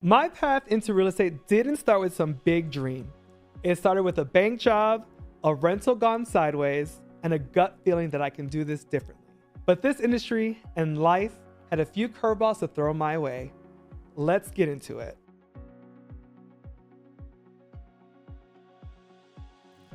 My path into real estate didn't start with some big dream. It started with a bank job, a rental gone sideways, and a gut feeling that I can do this differently. But this industry and life had a few curveballs to throw my way. Let's get into it.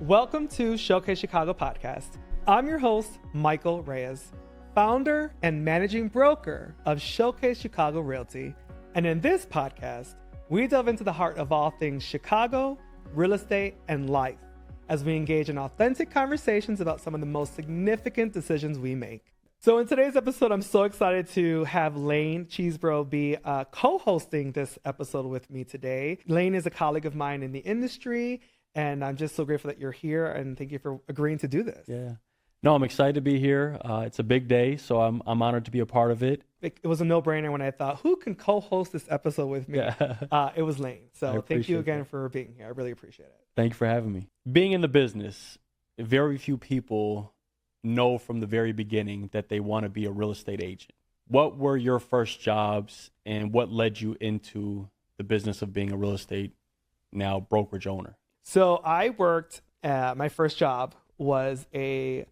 Welcome to Showcase Chicago Podcast. I'm your host, Michael Reyes, founder and managing broker of Showcase Chicago Realty. And in this podcast, we delve into the heart of all things Chicago, real estate, and life as we engage in authentic conversations about some of the most significant decisions we make. So in today's episode, I'm so excited to have Lane Chesebro be co-hosting this episode with me today. Lane is a colleague of mine in the industry, and I'm just so grateful that you're here, and thank you for agreeing to do this. Yeah. No, I'm excited to be here. It's a big day, so I'm honored to be a part of it. It was a no-brainer when I thought, who can co-host this episode with me? Yeah. It was Lane. So thank you again for being here. I really appreciate it. Thank you for having me. Being in the business, very few people know from the very beginning that they want to be a real estate agent. What were your first jobs and what led you into the business of being a real estate, now brokerage owner? So I worked, my first job was a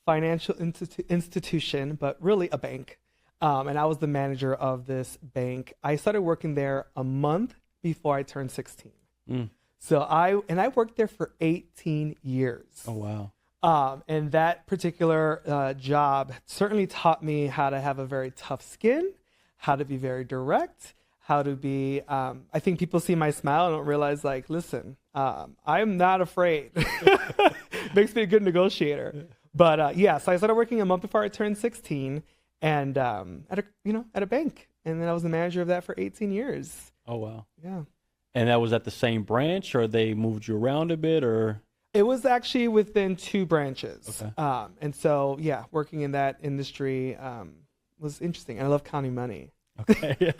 financial institution, but really a bank. And I was the manager of this bank. I started working there a month before I turned 16. So I worked there for 18 years. Oh, wow. And that particular job certainly taught me how to have a very tough skin, how to be very direct, how to be, I think people see my smile and don't realize, like, listen, I'm not afraid. Makes me a good negotiator. But so I started working a month before I turned 16 and at a bank. And then I was the manager of that for 18 years. Oh, wow. Yeah. And that was at the same branch, or they moved you around a bit, or? It was actually within two branches. Okay. And so, working in that industry was interesting. I love counting money. Okay.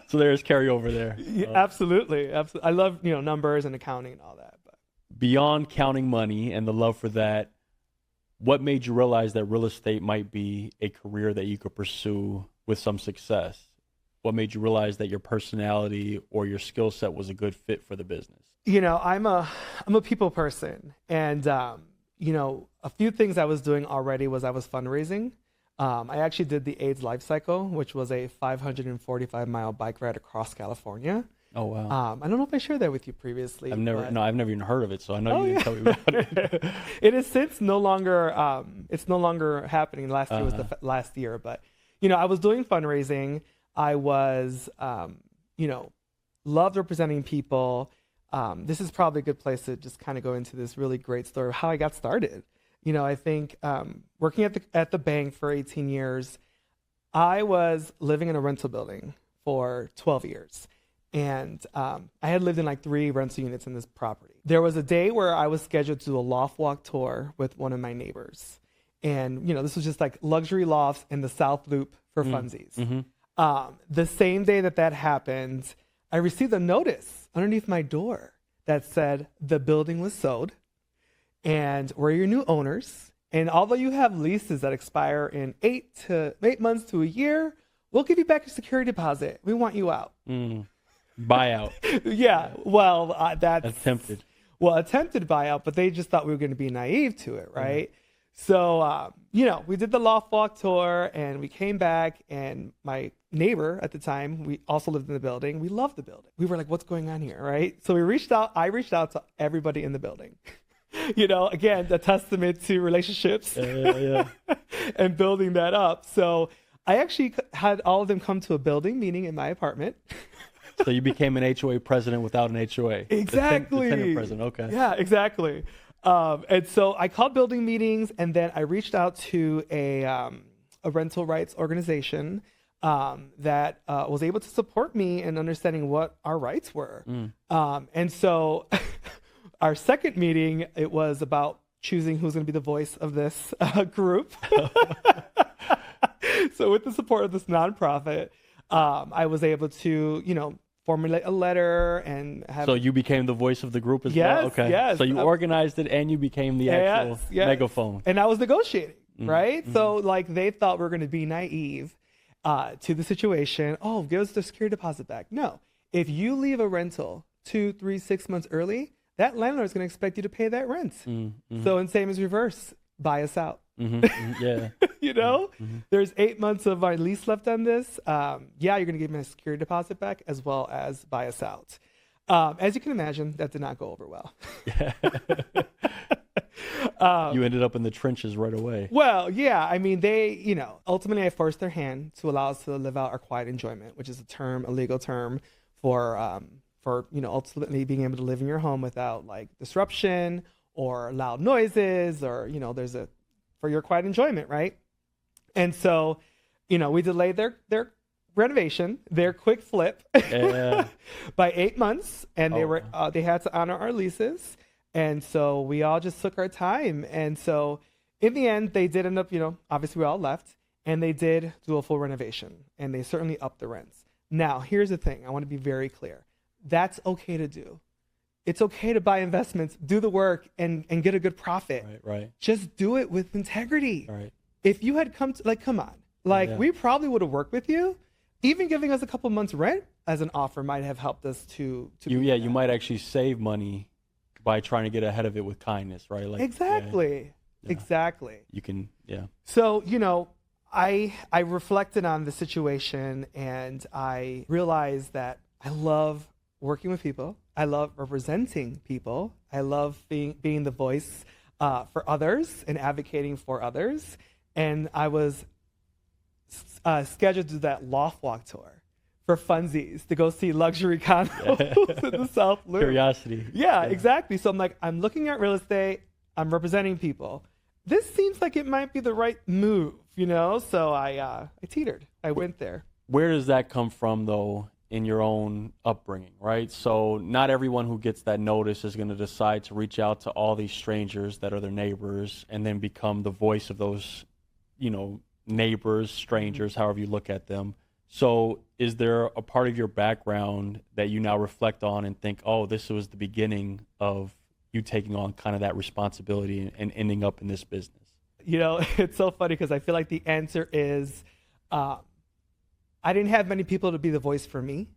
So there's carryover there. Yeah, absolutely. I love, numbers and accounting and all that. But beyond counting money and the love for that, what made you realize that real estate might be a career that you could pursue with some success? What made you realize that your personality or your skill set was a good fit for the business? I'm a people person, and a few things I was doing already was I was fundraising. I actually did the AIDS Life Cycle, which was a 545-mile bike ride across California. Oh, wow. I don't know if I shared that with you previously. I've never even heard of it, so I know you didn't tell me about it. It is since no longer happening. Last year was the last year, but I was doing fundraising. I was loved representing people. This is probably a good place to just kind of go into this really great story of how I got started. I think working at the bank for 18 years, I was living in a rental building for 12 years. And I had lived in like 3 rental units in this property. There was a day where I was scheduled to do a loft walk tour with one of my neighbors. And, this was just like luxury lofts in the South Loop for funsies. Mm-hmm. The same day that happened, I received a notice underneath my door that said the building was sold and we're your new owners. And although you have leases that expire in 8 months to a year, we'll give you back your security deposit. We want you out. Buyout. Yeah, well, that's attempted. Well, attempted buyout, but they just thought we were going to be naive to it, right? So, we did the loft walk tour, and we came back, and my neighbor at the time, we also lived in the building. We loved the building. We were like, "What's going on here?" Right? So I reached out to everybody in the building. Again, a testament to relationships and building that up. So I actually had all of them come to a building meeting in my apartment. So you became an HOA president without an HOA. Exactly. The tenant president. Okay. Yeah, exactly. And so I called building meetings, and then I reached out to a rental rights organization that was able to support me in understanding what our rights were. And so our second meeting, it was about choosing who's going to be the voice of this group. So with the support of this nonprofit, I was able to, formulate a letter and have... So you became the voice of the group as well? Okay. Yes. So you organized it and you became the actual megaphone. And I was negotiating, right? So they thought we were going to be naive to the situation. Oh, give us the security deposit back. No. If you leave a rental 2, 3, 6 months early, that landlord is going to expect you to pay that rent. So, and same as reverse, buy us out. Yeah. You know, there's 8 months of my lease left on this. Yeah, you're going to give me a security deposit back as well as buy us out. As you can imagine, that did not go over well. You ended up in the trenches right away. Well, yeah. I mean, they, ultimately I forced their hand to allow us to live out our quiet enjoyment, which is a legal term for ultimately being able to live in your home without like disruption or loud noises or, for your quiet enjoyment, right? And so, we delayed their renovation, their quick flip by 8 months, and they had to honor our leases. And so we all just took our time. And so in the end, they did end up, obviously we all left, and they did do a full renovation, and they certainly upped the rents. Now, here's the thing. I want to be very clear. That's okay to do. It's okay to buy investments, do the work, and get a good profit. Right. Just do it with integrity. Right. If you had come on. We probably would have worked with you. Even giving us a couple months rent as an offer might have helped us to you might actually save money by trying to get ahead of it with kindness, right? Like exactly. You can, So, I reflected on the situation, and I realized that I love working with people. I love representing people. I love being the voice for others and advocating for others. And I was scheduled to do that loft walk tour for funsies to go see luxury condos in the South Loop. Curiosity. Yeah, exactly. So I'm like, I'm looking at real estate. I'm representing people. This seems like it might be the right move, So I teetered. I went there. Where does that come from, though, in your own upbringing, right? So not everyone who gets that notice is going to decide to reach out to all these strangers that are their neighbors and then become the voice of those, neighbors, strangers, however you look at them. So is there a part of your background that you now reflect on and think, oh, this was the beginning of you taking on kind of that responsibility and ending up in this business? It's so funny because I feel like the answer is I didn't have many people to be the voice for me.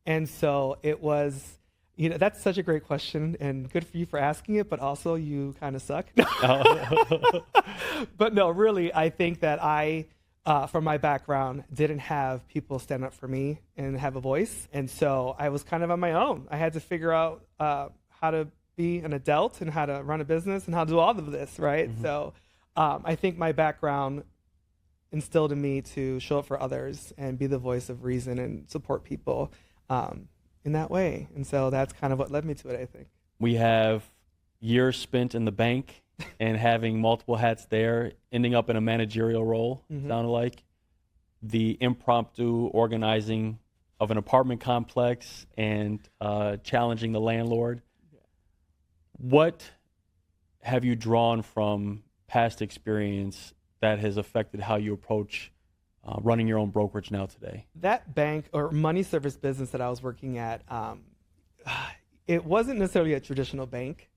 And so it was, that's such a great question, and good for you for asking it, but also you kind of suck. But no, really, I think that I, from my background, didn't have people stand up for me and have a voice. And so I was kind of on my own. I had to figure out how to be an adult and how to run a business and how to do all of this, right? So I think my background instilled in me to show up for others and be the voice of reason and support people in that way. And so that's kind of what led me to it, I think. We have years spent in the bank and having multiple hats there, ending up in a managerial role, sounded like. The impromptu organizing of an apartment complex and challenging the landlord. Yeah. What have you drawn from past experience that has affected how you approach running your own brokerage now today? That bank or money service business that I was working at, it wasn't necessarily a traditional bank.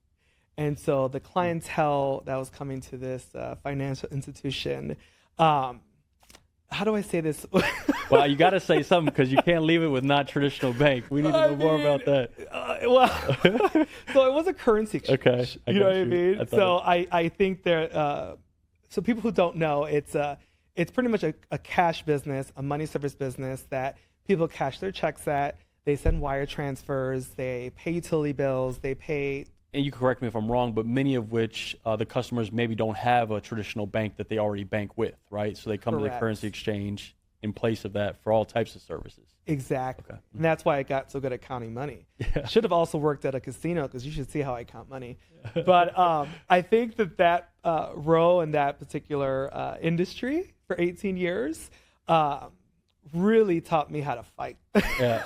And so the clientele that was coming to this financial institution, how do I say this? Well, you got to say something because you can't leave it with not traditional bank. We need to know more about that. So it was a currency exchange. Okay. You know what I mean? So I think there, so people who don't know, it's pretty much a cash business, a money service business that people cash their checks at. They send wire transfers, they pay utility bills, they pay. And you can correct me if I'm wrong, but many of which the customers maybe don't have a traditional bank that they already bank with, right? So they come to the currency exchange in place of that for all types of services. Exactly. Okay. And that's why I got so good at counting money. Yeah. Should have also worked at a casino because you should see how I count money. But I think that row in that particular industry for 18 years really taught me how to fight. Yeah.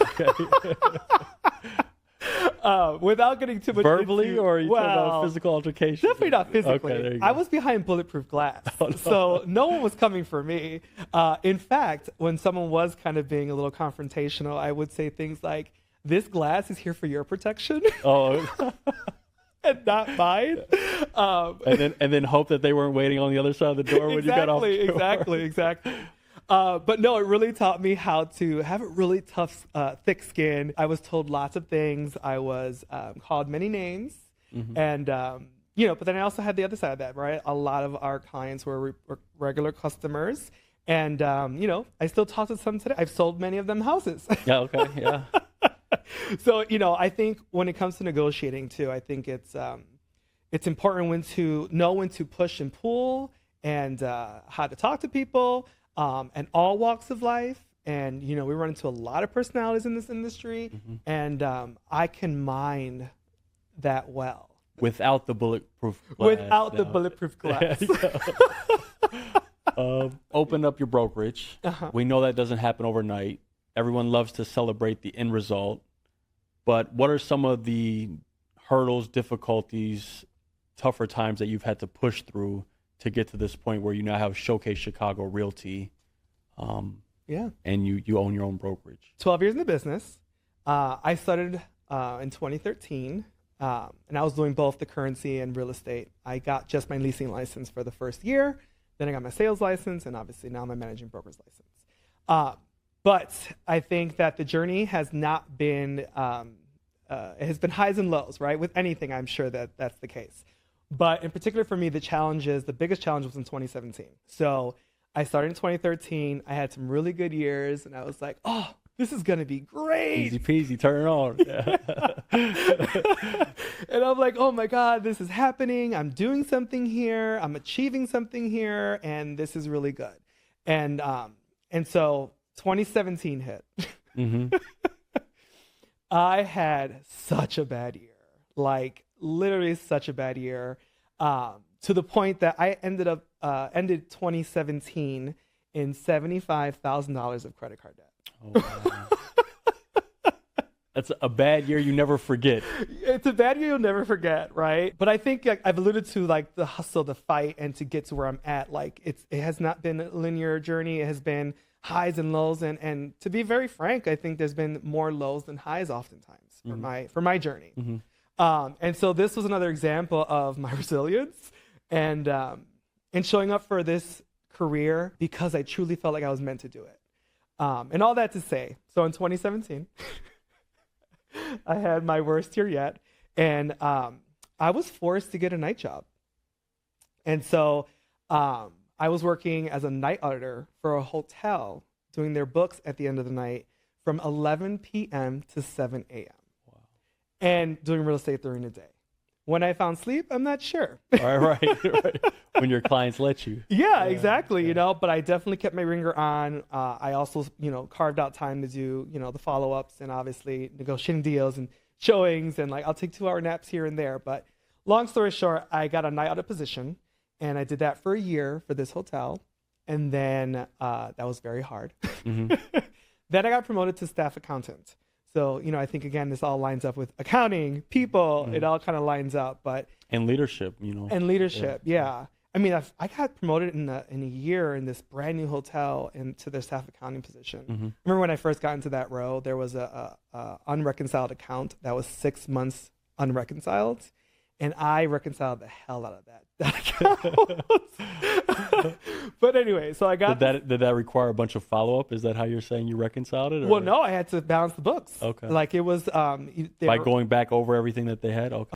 Without getting too much verbally into, or you talking about physical altercation? Definitely not physically. Okay, there you go. I was behind bulletproof glass, so no one was coming for me. In fact, when someone was kind of being a little confrontational, I would say things like, "This glass is here for your protection." Oh. And not mine. And then hope that they weren't waiting on the other side of the door when you got off. Exactly. But no, it really taught me how to have a really tough, thick skin. I was told lots of things. I was called many names. And, but then I also had the other side of that, right? A lot of our clients were regular customers. And, I still talk to some today. I've sold many of them houses. Yeah, okay, yeah. So, I think when it comes to negotiating too, I think it's important when to push and pull and how to talk to people and all walks of life. And, we run into a lot of personalities in this industry. And I can mine that well. Without the bulletproof glass. Open up your brokerage. We know that doesn't happen overnight. Everyone loves to celebrate the end result. But what are some of the hurdles, difficulties, tougher times that you've had to push through to get to this point where you now have Showcase Chicago Realty? And you own your own brokerage. 12 years in the business. I started in 2013. And I was doing both the currency and real estate. I got just my leasing license for the first year. Then I got my sales license, and obviously now my managing broker's license. But I think that the journey has not been, it has been highs and lows, right? With anything, I'm sure that that's the case. But in particular for me, the biggest challenge was in 2017. So I started in 2013. I had some really good years, and I was like, oh, this is going to be great. Easy peasy, turn it on. And I'm like, oh my God, this is happening. I'm doing something here. I'm achieving something here. And this is really good. And so 2017 hit. I had such a bad year, like literally such a bad year, to the point that I ended 2017 in $75,000 of credit card debt. Oh, wow. That's a bad year you never forget. It's a bad year you'll never forget, right? But I think I've alluded to like the hustle, the fight, and to get to where I'm at. Like it has not been a linear journey. It has been highs and lows, and to be very frank, I think there's been more lows than highs oftentimes for my journey. And so this was another example of my resilience and showing up for this career because I truly felt like I was meant to do it. And all that to say, so in 2017, I had my worst year yet, and I was forced to get a night job. And so I was working as a night auditor for a hotel, doing their books at the end of the night from 11 p.m. to 7 a.m. Wow. And doing real estate during the day. When I found sleep, I'm not sure. Right. When your clients let you. Yeah, exactly. Yeah. But I definitely kept my ringer on. I also, carved out time to do, the follow-ups and obviously negotiating deals and showings, and like I'll take 2-hour naps here and there. But long story short, I got a night audit position, and I did that for a year for this hotel. And then that was very hard. Then I got promoted to staff accountant. So, I think, again, this all lines up with accounting, people. It all kind of lines up. And leadership, And leadership, yeah. I mean, I got promoted in a year in this brand new hotel into their staff accounting position. Remember when I first got into that role, there was a unreconciled account that was 6 months unreconciled. And I reconciled the hell out of that account. But anyway, so I got... Did that require a bunch of follow-up? Is that how you're saying you reconciled it? Or? Well, no, I had to balance the books. Okay. Like it was... going back over everything that they had? Okay.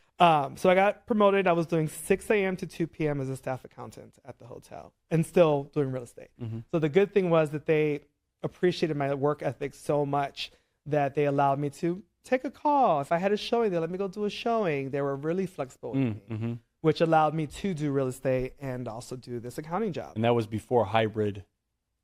So I got promoted. I was doing 6 a.m. to 2 p.m. as a staff accountant at the hotel and still doing real estate. So the good thing was that they appreciated my work ethic so much that they allowed me to take a call. If I had a showing, they let me go do a showing. They were really flexible with me, which allowed me to do real estate and also do this accounting job. And that was before hybrid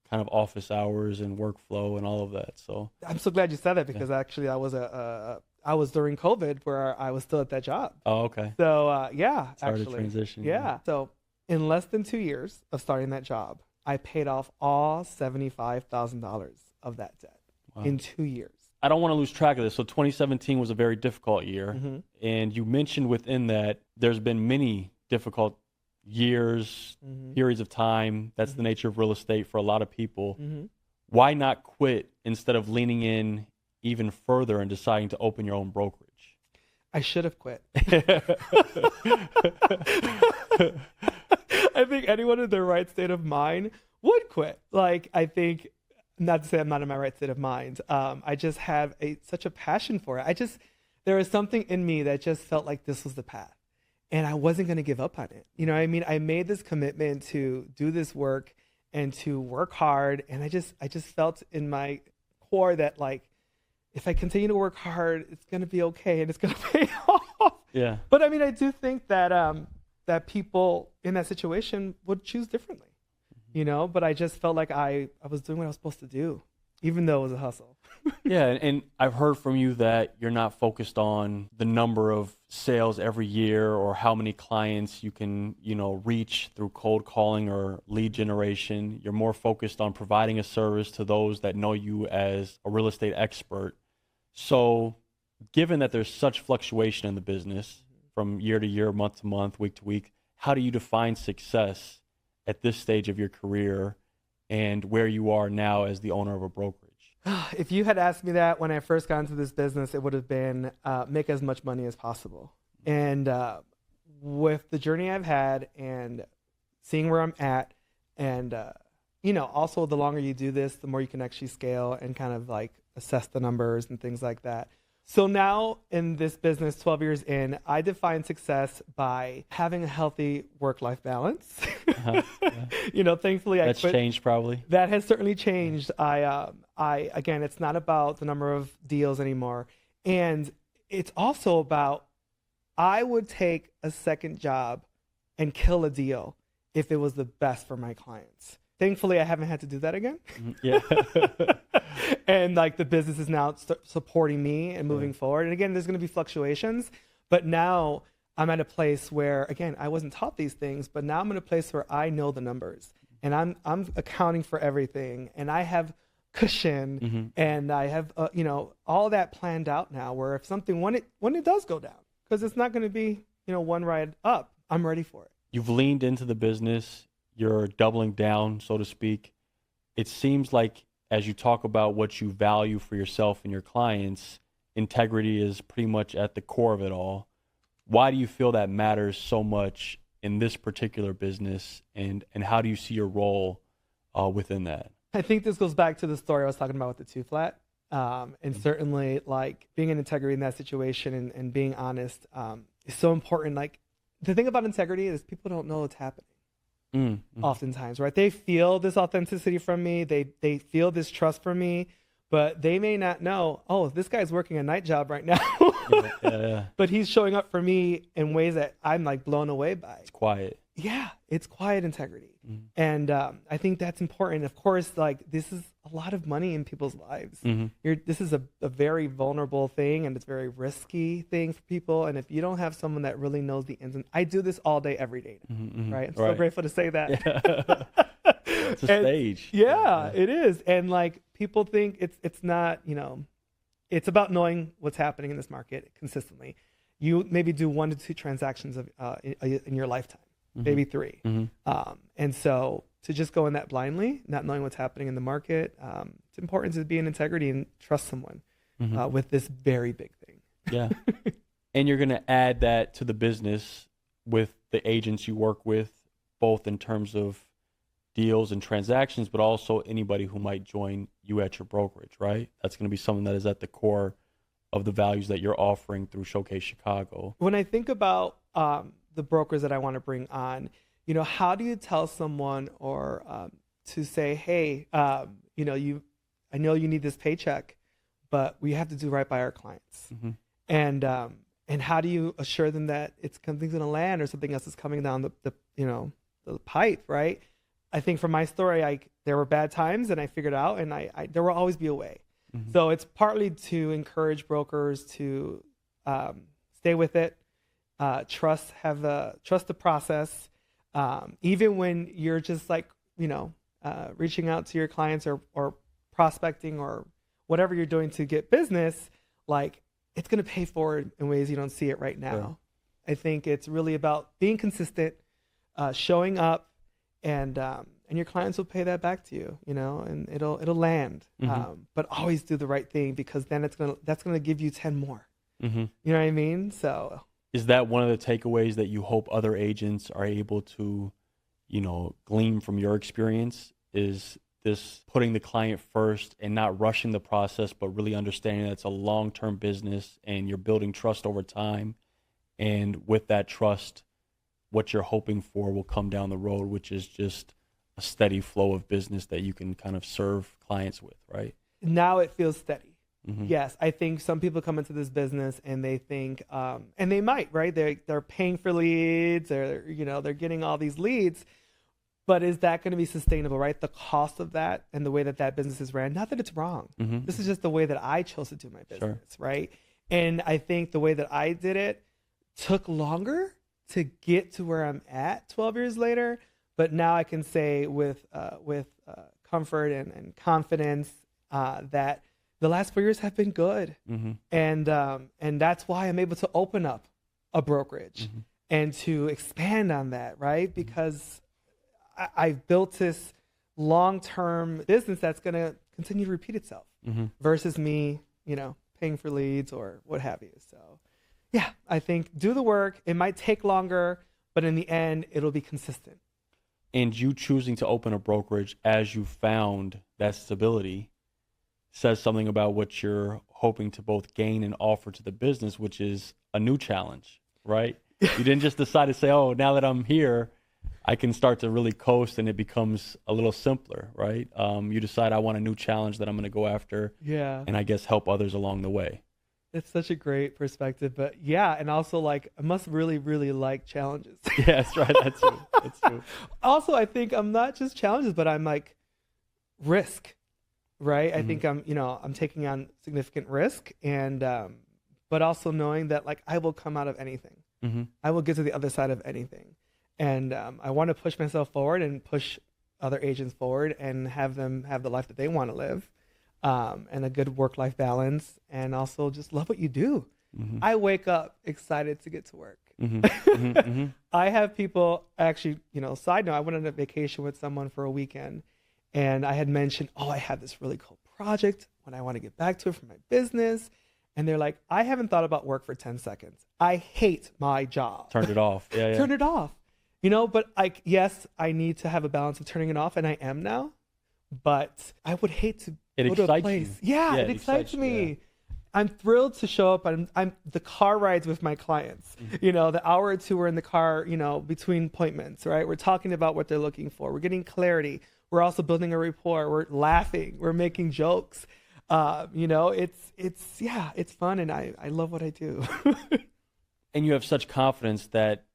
kind of office hours and workflow and all of that. So I'm so glad you said that because actually I was during COVID where I was still at that job. Oh, okay. So Started transition. Yeah. So in less than 2 years of starting that job, I paid off all $75,000 of that debt in 2 years. I don't want to lose track of this. So 2017 was a very difficult year. And you mentioned within that there's been many difficult years, periods of time. That's the nature of real estate for a lot of people. Why not quit instead of leaning in even further and deciding to open your own brokerage? I should have quit. I think anyone in their right state of mind would quit. Like, I think, not to say I'm not in my right state of mind. I just have such a passion for it. There was something in me that just felt like this was the path, and I wasn't going to give up on it. You know what I mean? I made this commitment to do this work and to work hard. And I just felt in my core that, like, if I continue to work hard, it's going to be okay and it's going to pay off. Yeah. But I mean, I do think that, that people in that situation would choose differently, you know, but I just felt like I was doing what I was supposed to do, even though it was a hustle. Yeah. And I've heard from you that you're not focused on the number of sales every year or how many clients you can, reach through cold calling or lead generation. You're more focused on providing a service to those that know you as a real estate expert. So given that there's such fluctuation in the business from year to year, month to month, week to week, how do you define success at this stage of your career and where you are now as the owner of a brokerage? If you had asked me that when I first got into this business, it would have been make as much money as possible. And with the journey I've had and seeing where I'm at, and also the longer you do this, the more you can actually scale and kind of like assess the numbers and things like that. So now in this business, 12 years in, I define success by having a healthy work-life balance. Thankfully, that's changed probably. That has certainly changed. Again, it's not about the number of deals anymore. And it's also about, I would take a second job and kill a deal if it was the best for my clients. Thankfully, I haven't had to do that again. Yeah. And like the business is now supporting me and moving forward. And again, there's going to be fluctuations, but now I'm at a place where, again, I wasn't taught these things, but now I'm in a place where I know the numbers and I'm accounting for everything, and I have cushion and I have, all that planned out now, where if something, when it does go down, because it's not going to be, one ride up, I'm ready for it. You've leaned into the business. You're doubling down, so to speak. It seems like as you talk about what you value for yourself and your clients, integrity is pretty much at the core of it all. Why do you feel that matters so much in this particular business, and how do you see your role within that? I think this goes back to the story I was talking about with the two flat. And certainly like being in integrity in that situation and being honest is so important. Like the thing about integrity is people don't know what's happening. Oftentimes, right? They feel this authenticity from me. They feel this trust from me, but they may not know, oh, this guy's working a night job right now. Yeah. But he's showing up for me in ways that I'm like blown away by. It's quiet. Yeah, it's quiet integrity. And I think that's important. Of course, like this is a lot of money in people's lives. This is a very vulnerable thing, and it's a very risky thing for people. And if you don't have someone that really knows the ins and I do this all day, every day, right? I'm so grateful to say that. Yeah. It's a stage. Yeah, it is. And like people think it's not, it's about knowing what's happening in this market consistently. You maybe do 1 to 2 transactions in your lifetime. Maybe 3. And so to just go in that blindly, not knowing what's happening in the market, it's important to be in integrity and trust someone with this very big thing. Yeah. And you're going to add that to the business with the agents you work with, both in terms of deals and transactions, but also anybody who might join you at your brokerage, right? That's going to be something that is at the core of the values that you're offering through Showcase Chicago. When I think about the brokers that I want to bring on, how do you tell someone or to say, hey, I know you need this paycheck, but we have to do right by our clients. And how do you assure them that something's going to land or something else is coming down the pipe, right? I think from my story, there were bad times and I figured out, and there will always be a way. So it's partly to encourage brokers to stay with it, trust the process, even when you're just like, reaching out to your clients or prospecting or whatever you're doing to get business, like it's going to pay forward in ways you don't see it right now. Sure. I think it's really about being consistent, showing up, and your clients will pay that back to you, and it'll land. But always do the right thing, because then that's gonna give you 10 more. You know what I mean? So is that one of the takeaways that you hope other agents are able to, glean from your experience, is this putting the client first and not rushing the process, but really understanding that it's a long-term business and you're building trust over time. And with that trust, what you're hoping for will come down the road, which is just a steady flow of business that you can kind of serve clients with, right? Now it feels steady. Mm-hmm. Yes, I think some people come into this business and they think, and they might, right? They're paying for leads, or they're getting all these leads, but is that going to be sustainable, right? The cost of that and the way that business is ran. Not that it's wrong. Mm-hmm. This is just the way that I chose to do my business, Sure. right? And I think the way that I did it took longer to get to where I'm at 12 years later. But now I can say with comfort and confidence that the last 4 years have been good, Mm-hmm. and that's why I'm able to open up a brokerage Mm-hmm. and to expand on that, right? Because I've built this long-term business that's going to continue to repeat itself Mm-hmm. versus me, paying for leads or what have you. So, yeah, I think do the work. It might take longer, but in the end, it'll be consistent. And you choosing to open a brokerage as you found that stability says something about what you're hoping to both gain and offer to the business, which is a new challenge, right? You didn't just decide to say, oh, now that I'm here, I can start to really coast and it becomes a little simpler, right? You decide I want a new challenge that I'm going to go after, Yeah. and I guess help others along the way. It's such a great perspective, but yeah, and also I must really, really like challenges. Yeah, that's right. That's true. That's true. Also, I think I'm not just challenges, but I'm like risk, right? Mm-hmm. I think I'm taking on significant risk, and but also knowing that I will come out of anything. Mm-hmm. I will get to the other side of anything, and I want to push myself forward and push other agents forward and have them have the life that they want to live. And a good work-life balance, and also just love what you do. Mm-hmm. I wake up excited to get to work. Mm-hmm. Mm-hmm. Mm-hmm. I have people actually, side note, I went on a vacation with someone for a weekend, and I had mentioned, I have this really cool project when I want to get back to it for my business. And they're like, I haven't thought about work for 10 seconds. I hate my job. Turned it off. Yeah. Turn it off. But yes, I need to have a balance of turning it off, and I am now. But I would hate to go to a place. Yeah, it excites me. Yeah. I'm thrilled to show up. I'm the car rides with my clients. Mm-hmm. The hour or two we're in the car, between appointments, right? We're talking about what they're looking for. We're getting clarity. We're also building a rapport. We're laughing. We're making jokes. It's fun, and I love what I do. And you have such confidence that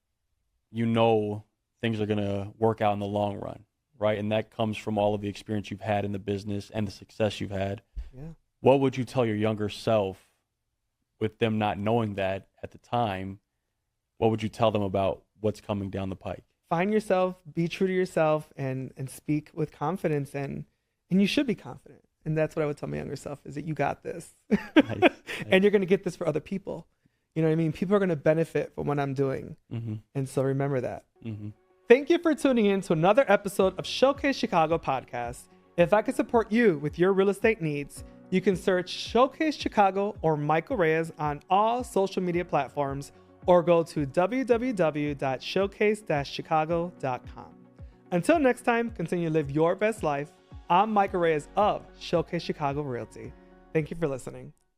things are going to work out in the long run. Right. And that comes from all of the experience you've had in the business and the success you've had. Yeah. What would you tell your younger self with them not knowing that at the time? What would you tell them about what's coming down the pike? Find yourself, be true to yourself, and speak with confidence. And you should be confident. And that's what I would tell my younger self, is that you got this. Nice. And you're going to get this for other people. You know what I mean? People are going to benefit from what I'm doing. Mm-hmm. And so remember that. Mm-hmm. Thank you for tuning in to another episode of Showcase Chicago podcast. If I can support you with your real estate needs, you can search Showcase Chicago or Michael Reyes on all social media platforms, or go to www.showcase-chicago.com. Until next time, continue to live your best life. I'm Michael Reyes of Showcase Chicago Realty. Thank you for listening.